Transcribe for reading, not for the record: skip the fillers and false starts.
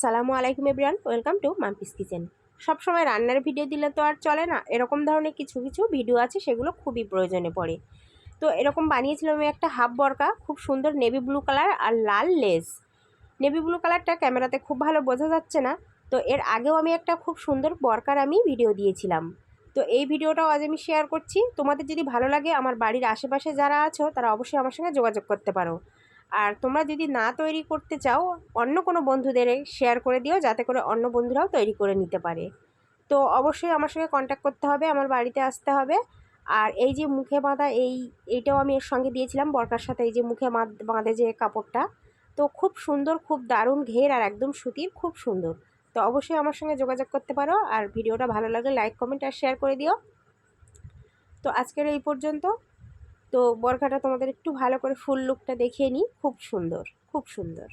আসসালামু আলাইকুম everyone, welcome to Mampi's kitchen. সবসময় রান্নার ভিডিও দিলে তো আর চলে না, এরকম ধরনের কিছু কিছু ভিডিও আছে সেগুলো খুবই প্রয়োজনে পড়ে। তো এরকম বানিয়েছিলাম আমি একটা হাফ বরকা, খুব সুন্দর নেভি ব্লু কালার আর লাল লেস। নেভি ব্লু কালারটা ক্যামেরাতে খুব ভালো বোঝা যাচ্ছে না, তো এর আগেও আমি একটা খুব সুন্দর বরকার আমি ভিডিও দিয়েছিলাম। তো এই ভিডিওটাও আজ আমি শেয়ার করছি। তোমাদের যদি ভালো লাগে, আমার বাড়ির আশেপাশে যারা আছো তারা অবশ্যই আমার সঙ্গে যোগাযোগ করতে পারো। আর তোমরা যদি না তৈরি করতে চাও, অন্য কোনো বন্ধুদের শেয়ার করে দিও, যাতে করে অন্য বন্ধুরাও তৈরি করে নিতে পারে। তো অবশ্যই আমার সঙ্গে কন্ট্যাক্ট করতে হবে, আমার বাড়িতে আসতে হবে। আর এই যে মুখে বাঁধা এইটাও আমি এর সঙ্গে দিয়েছিলাম বরকার সাথে, এই যে মুখে বাঁধে যে কাপড়টা, তো খুব সুন্দর, খুব দারুণ ঘের আর একদম সুতির, খুব সুন্দর। তো অবশ্যই আমার সঙ্গে যোগাযোগ করতে পারো। আর ভিডিওটা ভালো লাগলে লাইক, কমেন্ট আর শেয়ার করে দিও। তো আজকের এই পর্যন্ত। তো বরকাটা তোমাদের একটু ভালো করে ফুল লুকটা দেখিয়ে নিই, খুব সুন্দর, খুব সুন্দর।